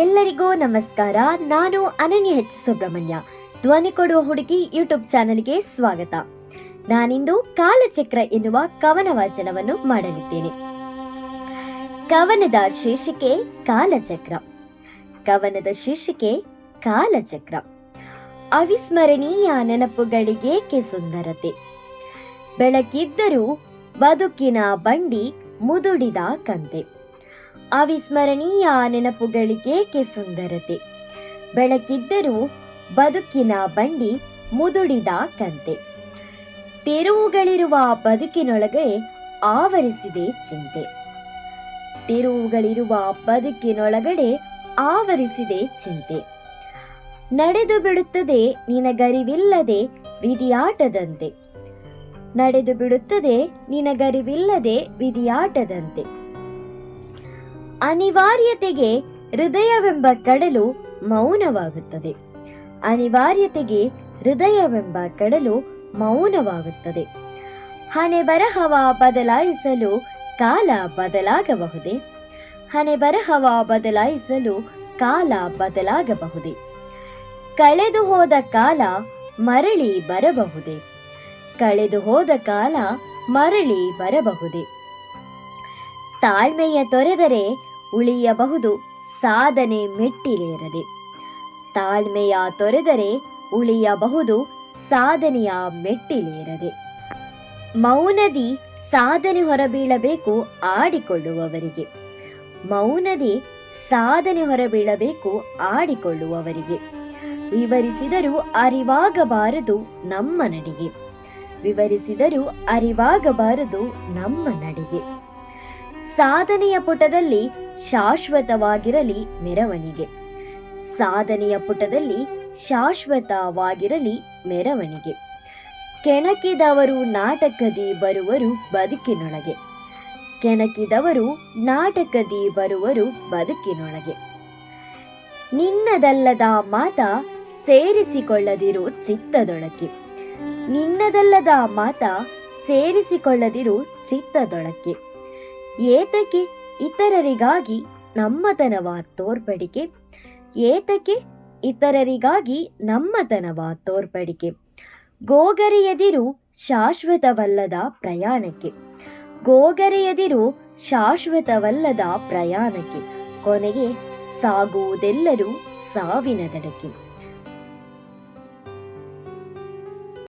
ಎಲ್ಲರಿಗೂ ನಮಸ್ಕಾರ. ನಾನು ಅನನ್ಯ ಹೆಚ್ ಸುಬ್ರಹ್ಮಣ್ಯ, ಧ್ವನಿ ಕೊಡುವ ಹುಡುಗಿ ಯೂಟ್ಯೂಬ್ ಚಾನೆಲ್ಗೆ ಸ್ವಾಗತ. ನಾನಿಂದು ಕಾಲಚಕ್ರ ಎನ್ನುವ ಕವನ ವಾಚನವನ್ನು ಮಾಡಲಿದ್ದೇನೆ. ಕವನದ ಶೀರ್ಷಿಕೆ ಕಾಲಚಕ್ರ. ಕವನದ ಶೀರ್ಷಿಕೆ ಕಾಲಚಕ್ರ. ಅವಿಸ್ಮರಣೀಯ ನೆನಪುಗಳಿಗೇಕೆ ಸುಂದರತೆ, ಬೆಳಕಿದ್ದರೂ ಬದುಕಿನ ಬಂಡಿ ಮುದುಡಿದ ಕಂತೆ. ಅವಿಸ್ಮರಣೀಯ ನೆನಪುಗಳಿಗೇಕೆ ಸುಂದರತೆ, ಬೆಳಕಿದ್ದರೂ ಬದುಕಿನ ಬಂಡಿ ಮುದುಡಿದ ಕಂತೆ. ತಿರುವುಗಳಿರುವ ಬದುಕಿನೊಳಗೆ ಆವರಿಸಿದೆ ಚಿಂತೆ. ತಿರುವುಗಳಿರುವ ಬದುಕಿನೊಳಗಡೆ ಆವರಿಸಿದೆ ಚಿಂತೆ. ನಡೆದು ಬಿಡುತ್ತದೆ ನಿನಗರಿವಿಲ್ಲದೆ ವಿಧಿಯಾಟದಂತೆ. ನಡೆದು ಬಿಡುತ್ತದೆ ನಿನಗರಿವಿಲ್ಲದೆ ವಿಧಿಯಾಟದಂತೆ. ಅನಿವಾರ್ಯತೆಗೆ ಹೃದಯವೆಂಬ ಕಡಲು ಮೌನವಾಗುತ್ತದೆ. ಅನಿವಾರ್ಯತೆಗೆ ಹೃದಯವೆಂಬ ಕಡಲು ಮೌನವಾಗುತ್ತದೆ. ಹಣೆ ಬರಹವ ಬದಲಾಯಿಸಲು ಕಾಲ ಬದಲಾಗಬಹುದೇ? ಹಣೆ ಬರಹವ ಬದಲಾಯಿಸಲು ಕಾಲ ಬದಲಾಗಬಹುದೇ? ಕಳೆದು ಹೋದ ಕಾಲ ಮರಳಿ ಬರಬಹುದೇ? ಕಳೆದು ಹೋದ ಕಾಲ ಮರಳಿ ಬರಬಹುದೇ? ತಾಳ್ಮೆಯ ತೊರೆದರೆ ಉಳಿಯಬಹುದು ಸಾಧನೆ ಮೆಟ್ಟಿಲೇರದೆ. ತಾಳ್ಮೆಯ ತೊರೆದರೆ ಉಳಿಯಬಹುದು ಸಾಧನೆಯ ಮೆಟ್ಟಿಲೇರದೆ. ಮೌನದಿ ಸಾಧನೆ ಹೊರಬೀಳಬೇಕು ಆಡಿಕೊಳ್ಳುವವರಿಗೆ. ಮೌನದಿ ಸಾಧನೆ ಹೊರಬೀಳಬೇಕು ಆಡಿಕೊಳ್ಳುವವರಿಗೆ. ವಿವರಿಸಿದರೂ ಅರಿವಾಗಬಾರದು ನಮ್ಮ ನಡಿಗೆ. ವಿವರಿಸಿದರೂ ಅರಿವಾಗಬಾರದು ನಮ್ಮ ನಡಿಗೆ. ಸಾಧನೆಯ ಪುಟದಲ್ಲಿ ಶಾಶ್ವತವಾಗಿರಲಿ ಮೆರವಣಿಗೆ. ಸಾಧನೆಯ ಪುಟದಲ್ಲಿ ಶಾಶ್ವತವಾಗಿರಲಿ ಮೆರವಣಿಗೆ. ಕೆಣಕಿದವರು ನಾಟಕದಿ ಬರುವರು ಬದುಕಿನೊಳಗೆ. ಕೆಣಕಿದವರು ನಾಟಕದಿ ಬರುವರು ಬದುಕಿನೊಳಗೆ. ನಿನ್ನದಲ್ಲದ ಮಾತ ಸೇರಿಸಿಕೊಳ್ಳದಿರು ಚಿತ್ತದೊಳಕ್ಕೆ. ನಿನ್ನದಲ್ಲದ ಮಾತ ಸೇರಿಸಿಕೊಳ್ಳದಿರು ಚಿತ್ತದೊಳಕ್ಕೆ. ಏತಕ್ಕೆ ಇತರರಿಗಾಗಿ ನಮ್ಮತನವ ತೋರ್ಪಡಿಕೆ. ಏತಕ್ಕೆ ಇತರರಿಗಾಗಿ ನಮ್ಮತನವ ತೋರ್ಪಡಿಕೆ. ಗೋಗರೆಯದಿರು ಶಾಶ್ವತವಲ್ಲದ ಪ್ರಯಾಣಕ್ಕೆ. ಗೋಗರೆಯದಿರು ಶಾಶ್ವತವಲ್ಲದ ಪ್ರಯಾಣಕ್ಕೆ. ಕೊನೆಗೆ ಸಾಗುವುದೆಲ್ಲರೂ ಸಾವಿನ ದಡಕ್ಕೆ.